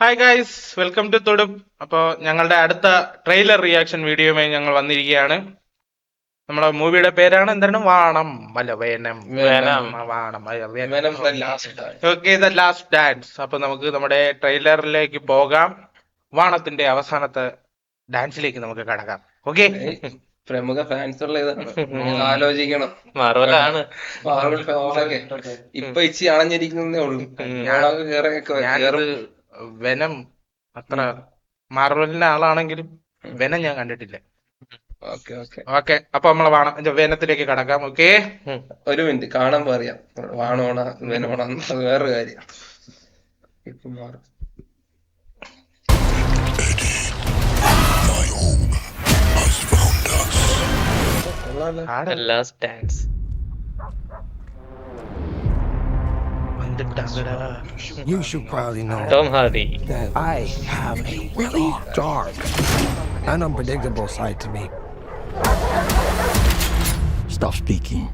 Hi guys, welcome to തൊടും. അപ്പോൾ ഞങ്ങളുടെ അടുത്ത ട്രെയിലർ റിയാക്ഷൻ വീഡിയോയുമായി ഞങ്ങൾ വന്നിരിക്കുകയാണ്. നമ്മുടെ മൂവിയുടെ പേരാണ് എന്താണ്? വാണം അല്ല വേനം വേനം. വാണം Venom the Last Dance. Okay, the last dance. അപ്പൊ നമുക്ക് നമ്മുടെ ട്രെയിലറിലേക്ക് പോകാം. വാണത്തിന്റെ അവസാനത്തെ ഡാൻസിലേക്ക് നമുക്ക് കടക്കാം. ഓക്കെ, പ്രമുഖ ഫാൻസ് ഉള്ള ഇതാണ്. നിങ്ങൾ ആലോചിക്കണം. മാർവലാണ്. മാർവൽ ഫാൻസൊക്കെ ഇപ്പൊ ഇച്ചി അണഞ്ഞിരിക്കുന്നേ ഉള്ളൂ. ഞാനൊക്കെ ഞാനിത് വെനം അത്ര മാർവലിന്റെ ആളാണെങ്കിലും വെനം ഞാൻ കണ്ടിട്ടില്ല. ഓക്കെ ഓക്കെ ഓക്കെ, അപ്പൊ നമ്മളെ വാണം വെനത്തിലേക്ക് കടക്കാം. ഓക്കെ, ഒരു മിനിറ്റ് കാണാൻ അറിയാം. വാണോണ വെനോണ അത് വേറൊരു കാര്യം. ഇപ്പൊ മാറും. The last dance. You should probably know Tom Hardy. that I have a really dark and unpredictable side to me. Stop speaking.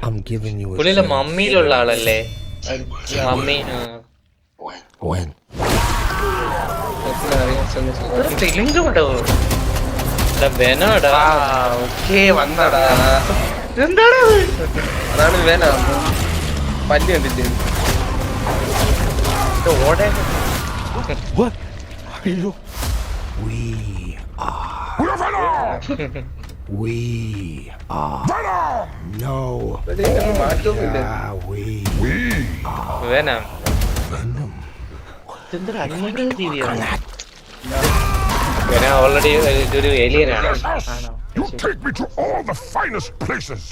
I'm giving you a പുള്ളിയിലെ chance. മമ്മിയിലുള്ള ആളല്ലേ? മമ്മി. When? എത്ര അറിയാൻ ശ്രമിച്ചു. തെലുങ്ക് പടോ? വെനോടാ. ഓക്കെ, വന്നടാ. എന്താണ് അതാണ് വേന പല്ല് കണ്ടില്ലേ? What are you? We are. We are. No. മാറ്റമൊന്നുമില്ല. Yeah, we venom. Venom. Venom already ഒരു ഏലിയൻ ആണ്. You take me to all the finest places.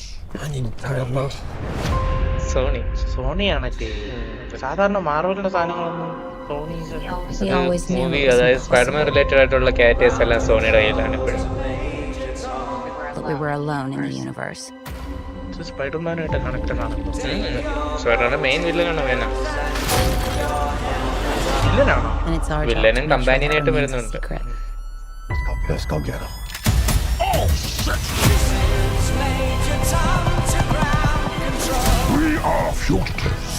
I need time off. Sony. സോണിയാണല്ലേ സാധാരണ മാർവലിന്റെ സാധനങ്ങളൊന്നും Sony He always knew movie it was അതായത് Spiderman related ആയിട്ടുള്ള characters എല്ലാം സോണിയുടെ കയ്യിലാണ് ഇപ്പോഴും. that we were alone in the universe. സ്പൈഡർമാനായിട്ട് കണക്റ്റഡ് ആണ്. സ്പൈഡർമാന്റെ മെയിൻ വില്ലനാണ് വെനം. വില്ലനാണോ? And it's our job വില്ലനും to make sure companion that ആയിട്ട് remains a വരുന്നുണ്ട്. secret. Let's go get him. We are fugitives.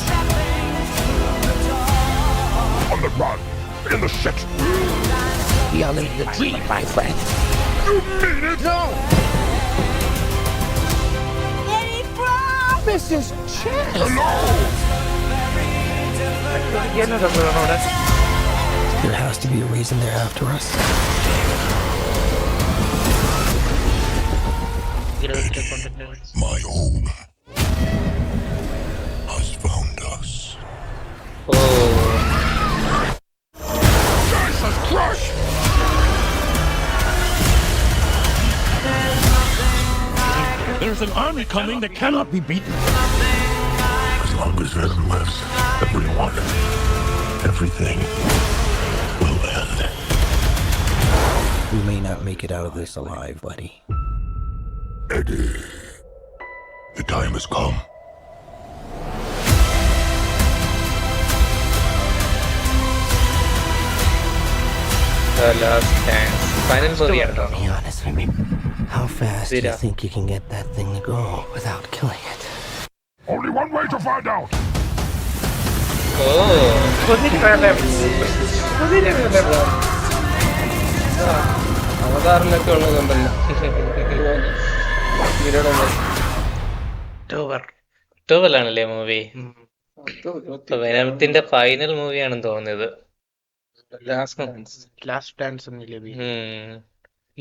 On the run, in the city. We are living the dream, my friend. You mean it? No! Mrs. Chance. Hello! There has to be a reason they're after us. My home has found us. Oh, Jesus Christ! There's an army coming that cannot be beaten. As long as Venom lives, everyone, everything will end. We may not make it out of this alive, buddy. Eddie, the time has come. The Last Dance. Final മൂവിയാണ്. Be honest with me. How fast do you Zira. think you can get that thing to go without killing it? Only one way to find out. ഓ, അവതാറിലൊക്കെ ഉള്ളതുണ്ടല്ലോ. ഇവരുടെ ഒക്ടോബറിലാണല്ലേ മൂവി? വെനത്തിന്റെ final മൂവിയാണെന്ന് തോന്നുന്നത്. Last dance. ലാസ്റ്റ് ഡാൻസ് എന്നില്ലേ? ഉം.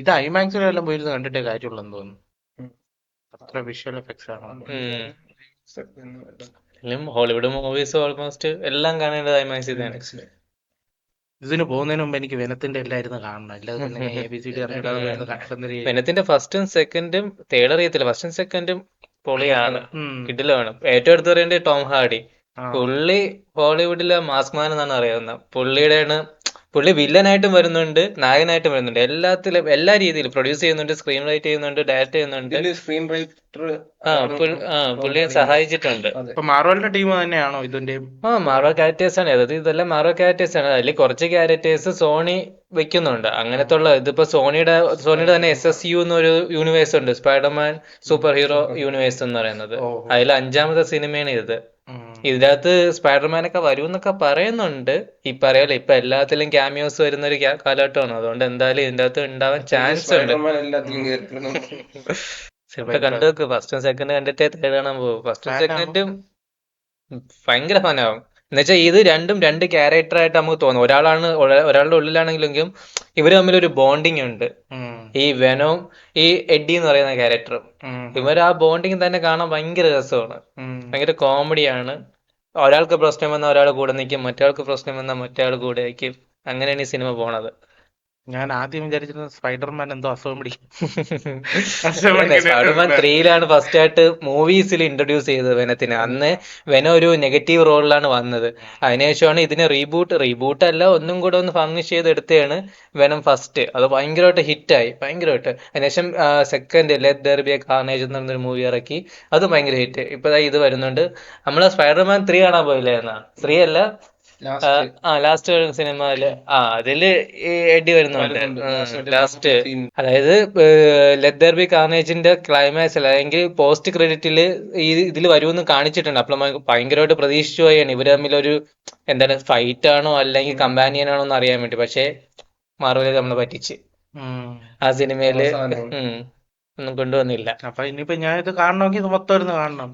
ഇത് ഐമാക്സിലെല്ലാം പോയിരുന്ന് കണ്ടിട്ടേ കാര്യമുള്ളെന്ന് തോന്നുന്നു. അത്ര വിഷ്വൽ എഫക്ട്സ് ആണ്. ഉം. എല്ലാം ഹോളിവുഡ് മൂവീസ് ഓൾമോസ്റ്റ് എല്ലാം കാണേണ്ടത് ഐമാക്സ് ഇതാണ്. ഇതിന് പോകുന്നതിന് മുമ്പ് എനിക്ക് വെനത്തിന്റെ എല്ലായിരുന്നു കാണണം. അല്ലാതെ പിന്നെ ABCD കണ്ടെത്തുന്ന വെനത്തിന്റെ ഫസ്റ്റും സെക്കൻഡും തേർഡ് അറിയത്തില്ല. ഫസ്റ്റും സെക്കൻഡും പൊളിയാണ്, കിടിലമാണ്. ഏറ്റവും അടുത്ത് പറയേണ്ടത് ടോം ഹാർഡി. പുള്ളി ഹോളിവുഡിലെ മാസ്ക്മാൻ എന്നാണ് അറിയാവുന്നത്. പുള്ളി വില്ലനായിട്ടും വരുന്നുണ്ട്, നായകനായിട്ടും വരുന്നുണ്ട്. എല്ലാ രീതിയിലും പ്രൊഡ്യൂസ് ചെയ്യുന്നുണ്ട്, സ്ക്രീൻ റൈറ്റ് ചെയ്യുന്നുണ്ട്, ഡയറക്ട് ചെയ്യുന്നുണ്ട്. സ്ക്രീൻ റൈറ്റർ പുള്ളിയെ സഹായിച്ചിട്ടുണ്ട്. ഇപ്പൊ മാർവലിന്റെ ടീം തന്നെയാണോ ഇതിന്റെ? മാർവൽ ക്യാരക്ടേഴ്സ് ആണ്. അതായത് ഇതെല്ലാം മാർവൽ ക്യാരക്ടേഴ്സ് ആണ്. അതിൽ കുറച്ച് ക്യാരക്ടേഴ്സ് സോണി വെക്കുന്നുണ്ട്. അങ്ങനത്തെ ഉള്ള ഇതിപ്പോ സോണിയുടെ തന്നെ SSU എന്നൊരു യൂണിവേഴ്സ് ഉണ്ട്, സ്പൈഡർമാൻ സൂപ്പർ ഹീറോ യൂണിവേഴ്സ് എന്ന് പറയുന്നത്. അതിൽ 5ാമത്തെ സിനിമയാണ് ഇത്. ഇതിനകത്ത് സ്പൈഡർമാനൊക്കെ വരുമെന്നൊക്കെ പറയുന്നുണ്ട്. ഈ പറയാലോ ഇപ്പൊ എല്ലാത്തിലും ക്യാമിയോസ് വരുന്ന ഒരു കാലഘട്ടമാണ്. അതുകൊണ്ട് എന്തായാലും ഇതിന്റെ അകത്ത് ഉണ്ടാവാൻ ചാൻസ് ഉണ്ട്. സ്പൈഡർമാൻ എല്ലാത്തിലും കേറിയിരുന്നു. സിനിമ കണ്ടു നോക്ക്. ഫസ്റ്റും സെക്കൻഡ് കണ്ടിട്ടേ തേർഡ് കാണാൻ പോകും. ഫസ്റ്റും Fan ആവും. സെക്കൻഡും ഭയങ്കര ഫനാവും. എന്നുവെച്ചാൽ ഇത് രണ്ടും രണ്ട് ക്യാരക്ടർ ആയിട്ട് നമുക്ക് തോന്നും. ഒരാളുടെ ഉള്ളിലാണെങ്കിലും ഇവര് തമ്മിലൊരു ബോണ്ടിങ് ഉണ്ട്. ഈ വെനോം ഈ എഡ്ഡി എന്ന് പറയുന്ന ക്യാരക്ടറും ഇവർ ആ ബോണ്ടിങ് തന്നെ കാണാൻ ഭയങ്കര രസമാണ്. ഭയങ്കര കോമഡിയാണ്. ഒരാൾക്ക് പ്രശ്നം വന്നാൽ ഒരാൾ കൂടെ നിൽക്കും, മറ്റൊരാൾക്ക് പ്രശ്നം വന്നാൽ മറ്റേ ആൾ കൂടെ നിൽക്കും. അങ്ങനെയാണ് ഈ സിനിമ പോണത്. ഞാൻ ആദ്യം വിചാരിച്ചിരുന്നത് സ്പൈഡർമാൻ എന്തോ അസുഖം പിടിക്കും. സ്പൈഡർമാൻ 3 ഫസ്റ്റ് ആയിട്ട് മൂവീസിൽ ഇൻട്രൊഡ്യൂസ് ചെയ്തത് വെനത്തിന്. അന്ന് വെന ഒരു നെഗറ്റീവ് റോളിലാണ് വന്നത്. അതിനുശേഷമാണ് ഇതിനെ റീബൂട്ട് അല്ല, ഒന്നും കൂടെ ഒന്ന് ഫർണിഷ് ചെയ്ത് എടുത്തതാണ് വെനം ഫസ്റ്റ്. അത് ഭയങ്കരമായിട്ട് ഹിറ്റായി, ഭയങ്കരമായിട്ട്. അതിനുശേഷം second let there be a carnage എന്ന് പറഞ്ഞൊരു മൂവി ഇറക്കി, അത് ഭയങ്കര ഹിറ്റ്. ഇപ്പൊ ഇത് വരുന്നുണ്ട്. നമ്മള് സ്പൈഡർമാൻ 3 കാണാൻ പോയില്ലേ? 3 അല്ല, ലാസ്റ്റ് സിനിമയില് അതില് എഡി വരുന്നുണ്ട് ലാസ്റ്റ്. അതായത് ലെറ്റ് ദെയർ ബി കാർണേജിന്റെ ക്ലൈമാക്സ് അല്ലെങ്കിൽ പോസ്റ്റ് ക്രെഡിറ്റില് ഇതിൽ വരുമെന്ന് കാണിച്ചിട്ടുണ്ട്. അപ്പോൾ നമ്മൾ ഭയങ്കരമായിട്ട് പ്രതീക്ഷിച്ചു പോയാണ് ഇവര് തമ്മിലൊരു എന്താണ് ഫൈറ്റ് ആണോ അല്ലെങ്കിൽ കമ്പാനിയൻ ആണോ എന്ന് അറിയാൻ വേണ്ടി. പക്ഷെ മാർവൽ നമ്മളെ പറ്റിച്ച് ആ സിനിമയില് ഒന്നും കൊണ്ടുവന്നില്ല. അപ്പൊ ഇനിയിപ്പോ ഞാൻ ഇത് കാണണമെങ്കിൽ ഇത് മൊത്തം ഇരുന്ന് കാണണം.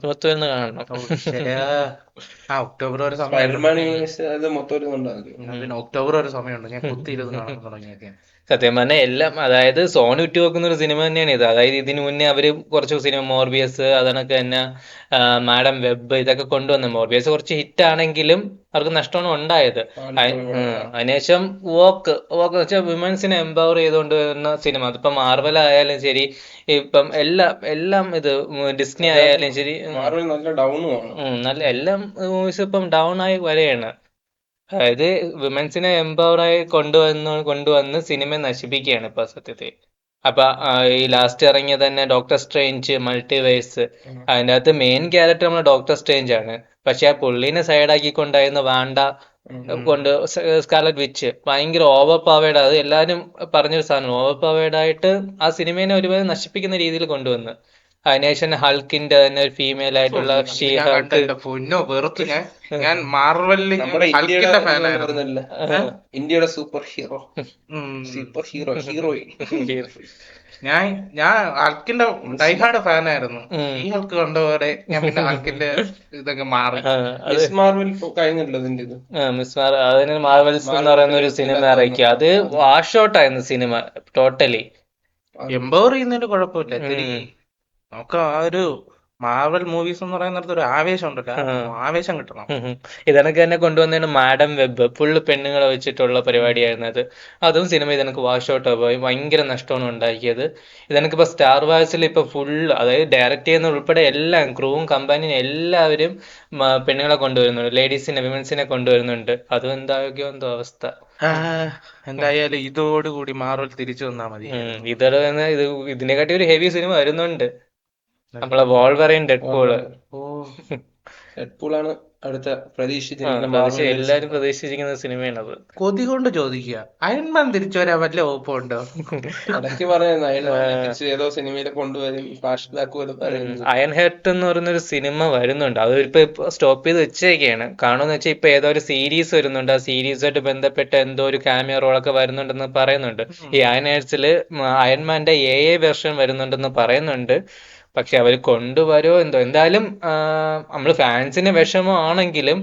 ഒക്ടോബർ വരെ സമയം. സ്പൈഡർമാൻ യൂണിവേഴ്സ് അത് മൊത്തം ഒരു ഉണ്ടാകും. പിന്നെ ഒക്ടോബർ വരെ സമയമുണ്ട്. ഞാൻ കുത്തിയിരുന്ന് കാണാൻ തുടങ്ങിയൊക്കെ. സത്യം പറഞ്ഞാൽ എല്ലാം, അതായത് സോണി വിട്ടു വെക്കുന്ന ഒരു സിനിമ തന്നെയാണ് ഇത്. അതായത് ഇതിനു മുന്നേ അവര് കുറച്ച് സിനിമ മോർബിയസ് അതൊക്കെ തന്നെ മാഡം വെബ് ഇതൊക്കെ കൊണ്ടുവന്നു. മോർബിയസ് കുറച്ച് ഹിറ്റ് ആണെങ്കിലും അവർക്ക് നഷ്ടമാണ് ഉണ്ടായത്. അതിനുശേഷം വോക്ക് വെച്ചാൽ വിമൻസിനെ എംപവർ ചെയ്തുകൊണ്ട് വരുന്ന സിനിമ. അതിപ്പോ മാർവൽ ആയാലും ശരി, ഇപ്പം എല്ലാം ഇത് ഡിസ്നി ആയാലും ശരി, നല്ല ഡൗണും ആണ്. നല്ല എല്ലാം മൂവീസ് ഇപ്പം ഡൗൺ ആയി വരെയാണ്. അതായത് വിമൻസിനെ എംപവറായി കൊണ്ടുവന്ന് സിനിമ നശിപ്പിക്കുകയാണ് ഇപ്പൊ സത്യത്തിൽ. അപ്പൊ ഈ ലാസ്റ്റ് ഇറങ്ങിയ തന്നെ ഡോക്ടർ സ്ട്രേഞ്ച് മൾട്ടിവേഴ്സ്, അതിന്റെ അകത്ത് മെയിൻ ക്യാരക്ടർ നമ്മുടെ ഡോക്ടർ സ്ട്രേഞ്ച് ആണ്. പക്ഷെ ആ പുള്ളിനെ സൈഡാക്കിക്കൊണ്ടായിരുന്നു വാണ്ട കൊണ്ട് സ്കാർലറ്റ് വിച്ച് ഭയങ്കര ഓവർ പവേർഡ്. അത് എല്ലാരും പറഞ്ഞൊരു സാധനം. ഓവർ പവേർഡ് ആയിട്ട് ആ സിനിമേനെ ഒരുപാട് നശിപ്പിക്കുന്ന രീതിയിൽ കൊണ്ടുവന്ന്. അതിനുശേഷം ഹൾക്കിന്റെ തന്നെ ഒരു ഫീമെയിൽ ആയിട്ടുള്ള പൊന്നോ വെറുത്തു. ഞാൻ മാർവലിൽ ഹൾക്കിന്റെ ഫാനായിരുന്നു. ഇന്ത്യയുടെ സൂപ്പർ ഹീറോയിൻ. ഞാൻ ഹൾക്കിന്റെ ഡൈഹാർഡ് ഫാനായിരുന്നു. ഈ ഹൾക്ക് കണ്ടപോലെ ഞാൻ പിന്നെ ഹൾക്കിന്റെ ഇതൊക്കെ മാറി. മിസ് മാർവൽ കഴിഞ്ഞല്ലോ ഇതിന്റെ ഇത്. മിസ് അതിന് മാർവൽസ് എന്ന് പറയുന്ന ഒരു സിനിമ ഇറക്കി. അത് വാഷ് ഔട്ട് ആയിരുന്നു സിനിമ ടോട്ടലി. എംപവർ ചെയ്യുന്നതിന്റെ കുഴപ്പമില്ല. നമുക്ക് ആ ഒരു മാർവൽ മൂവീസ് എന്ന് പറയുന്നിടത്ത് ഒരു ആവേശം ഉണ്ടല്ലോ, ആവേശം കിട്ടണം. ഇതെനക്ക് തന്നെ കൊണ്ടുവന്നതാണ് മാഡം വെബ്. ഫുള്ള് പെണ്ണുങ്ങളെ വെച്ചിട്ടുള്ള പരിപാടിയായിരുന്നു അത്. അതും സിനിമ ഇതെനക്ക് വാഷ് ഔട്ട് പോയി, ഭയങ്കര നഷ്ടമാണ് ഉണ്ടാക്കിയത്. ഇതെനക്കിപ്പോ സ്റ്റാർ വാഴ്സിൽ ഇപ്പൊ ഫുള്ള്, അതായത് ഡയറക്ട് ചെയ്യുന്ന ഉൾപ്പെടെ എല്ലാം ക്രൂവും കമ്പാനിയും എല്ലാവരും പെണ്ണുങ്ങളെ കൊണ്ടുവരുന്നുണ്ട്, വിമൻസിനെ കൊണ്ടുവരുന്നുണ്ട്. അതും എന്താകോ എന്തോ അവസ്ഥ. എന്തായാലും ഇതോടുകൂടി മാർവൽ തിരിച്ചു വന്നാ മതി. ഇതോടെ തന്നെ ഇതിനെക്കാട്ടി ഒരു ഹെവി സിനിമ വരുന്നുണ്ട്. നമ്മളെ വോൾവറിൻ ഡെഡ്പൂള്. ഡെഡ്പൂളാണ് അടുത്ത എല്ലാരും പ്രതീക്ഷിച്ചിരിക്കുന്ന സിനിമയാണ് അത്. കൊതി കൊണ്ട് ചോദിക്കുക, അയൺമാൻ തിരിച്ചു വരാൻ വല്ല വകുപ്പുണ്ടോ? ഇടയ്ക്ക് പറയുന്നത് ഏതോ സിനിമയിൽ കൊണ്ടുവരും, ഫ്ലാഷ് ബാക്ക് പോലെ പറയുന്നത്. അയൺ ഹെർട്ട് എന്ന് പറയുന്ന ഒരു സിനിമ വരുന്നുണ്ട്. അത് ഇപ്പൊ സ്റ്റോപ്പ് ചെയ്ത് വെച്ചേക്കാണ്. കാണുമെന്ന് വെച്ചാൽ ഇപ്പൊ ഏതോ ഒരു സീരീസ് വരുന്നുണ്ട്. ആ സീരീസുമായിട്ട് ബന്ധപ്പെട്ട എന്തോ ഒരു ക്യാമിയോ റോളൊക്കെ വരുന്നുണ്ടെന്ന് പറയുന്നുണ്ട്. ഈ അയൺ ഹെർട്സില് അയൺമാന്റെ AI വെർഷൻ വരുന്നുണ്ടെന്ന് പറയുന്നുണ്ട്. പക്ഷെ അവര് കൊണ്ടുവരുമോ എന്തോ. എന്തായാലും നമ്മള് ഫാൻസിന് വിഷമമാണെങ്കിലും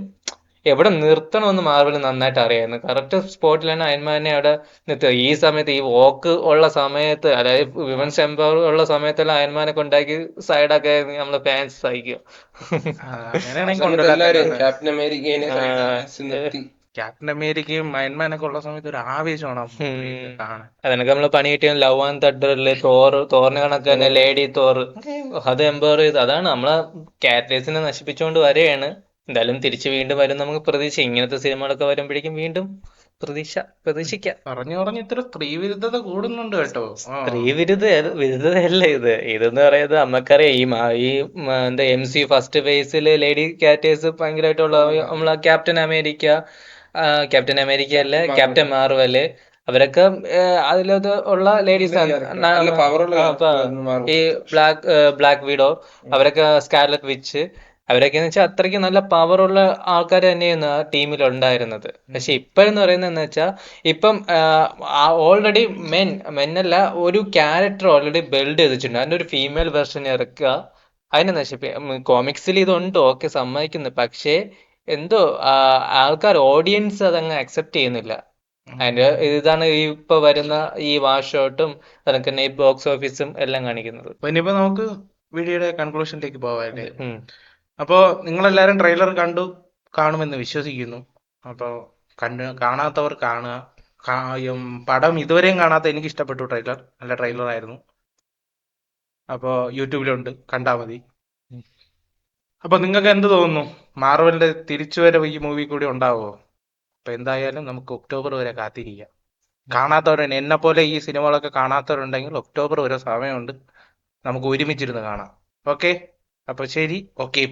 എവിടെ നിർത്തണമെന്ന് മാർവൽ നന്നായിട്ട് അറിയായിരുന്നു. കറക്റ്റ് സ്പോട്ടിലാണ് അയൺമാനെ അവിടെ നിർത്തുക. ഈ സമയത്ത് ഈ വോക്ക് ഉള്ള സമയത്ത്, അതായത് വിമൻസ് എംപവർ ഉള്ള സമയത്തെല്ലാം അയൺമാനെ കൊണ്ടാക്കി സൈഡൊക്കെ നമ്മള് ഫാൻസ് സഹിക്കുക. ക്യാപ്റ്റൻ അമേരിക്കയും അയൺമാനൊക്കെ ഉള്ള സമയത്ത് ഒരു ആവേശമാണ് കാണാൻ. അതൊക്കെ നമ്മള് പണി കിട്ടിയ ലവ് ആൻഡ് തണ്ടറില് തോറിന് കണക്ക് തന്നെ ലേഡി തോർ, അത് എംപവർ ചെയ്ത്, അതാണ് നമ്മളെ ക്യാരക്ടേഴ്സിനെ നശിപ്പിച്ചുകൊണ്ട് വരെയാണ്. എന്തായാലും തിരിച്ചു വീണ്ടും വരും നമുക്ക് പ്രതീക്ഷ. ഇങ്ങനത്തെ സിനിമകളൊക്കെ വരുമ്പോഴേക്കും വീണ്ടും പ്രതീക്ഷിക്കാം. പറഞ്ഞു ഇത്ര സ്ത്രീവിരുദ്ധത കൂടുന്നുണ്ട് കേട്ടോ. വിരുദ്ധതയല്ല ഇതെന്ന് പറയുന്നത് നമുക്കറിയാം. ഈ എന്താ MC ഫസ്റ്റ് ഫേസില് ലേഡി ക്യാരക്ടേഴ്സ് ഭയങ്കരമായിട്ടുള്ള നമ്മളെ ക്യാപ്റ്റൻ അമേരിക്ക അല്ല, ക്യാപ്റ്റൻ മാർവല്, അവരൊക്കെ അതിലത് ഉള്ള ലേഡീസ് ആണ്. ഈ ബ്ലാക്ക് വിഡോ, അവരൊക്കെ സ്കാർലറ്റ് വിച്ച്, അവരൊക്കെന്ന് വെച്ചാൽ അത്രയ്ക്ക് നല്ല പവറുള്ള ആൾക്കാർ തന്നെയായിരുന്നു ആ ടീമിൽ ഉണ്ടായിരുന്നത്. പക്ഷെ ഇപ്പോഴെന്ന് പറയുന്നത് എന്ന് വെച്ചാൽ ഇപ്പം ഓൾറെഡി മെന്നല്ല, ഒരു ക്യാരക്ടർ ഓൾറെഡി ബിൽഡ് ചെയ്ത് വെച്ചിട്ടുണ്ട്. അതിന്റെ ഒരു ഫീമെയിൽ വെർഷൻ ഇറക്കുക, അതിനെ കോമിക്സിൽ ഇതുണ്ട്, ഓക്കെ, സമ്മതിക്കുന്നു. പക്ഷേ എന്തോ ആൾക്കാർ ഓഡിയൻസ് അതങ്ങ് അക്സെപ്റ്റ് ചെയ്യുന്നില്ല. അതിന്റെ ഇതാണ് ഈ ഇപ്പൊ വരുന്ന ഈ വാഷോട്ടും അതൊക്കെ തന്നെ ഈ ബോക്സ് ഓഫീസും എല്ലാം കാണിക്കുന്നത്. അപ്പൊ ഇനിയിപ്പോ നമുക്ക് വീഡിയോയുടെ കൺക്ലൂഷനിലേക്ക് പോവാല്ലേ. ഉം. അപ്പോ നിങ്ങളെല്ലാരും ട്രെയിലർ കാണുമെന്ന് വിശ്വസിക്കുന്നു. അപ്പോ കാണാത്തവർ കാണുക. പടം ഇതുവരെയും കാണാത്ത എനിക്ക് ഇഷ്ടപ്പെട്ടു ട്രെയിലർ. നല്ല ട്രെയിലർ ആയിരുന്നു. അപ്പോ യൂട്യൂബിലുണ്ട്, കണ്ടാ മതി. അപ്പൊ നിങ്ങൾക്ക് എന്ത് തോന്നുന്നു? മാർവലിന്റെ തിരിച്ചുവരവ് ഈ മൂവി കൂടി ഉണ്ടാവുമോ? അപ്പൊ എന്തായാലും നമുക്ക് ഒക്ടോബർ വരെ കാത്തിരിക്കാം. കാണാത്തവർ, എന്നെ പോലെ ഈ സിനിമകളൊക്കെ കാണാത്തവരുണ്ടെങ്കിൽ ഒക്ടോബർ വരെ സമയമുണ്ട്, നമുക്ക് ഒരുമിച്ചിരുന്ന് കാണാം. ഓക്കെ, അപ്പൊ ശരി, ഓക്കെ.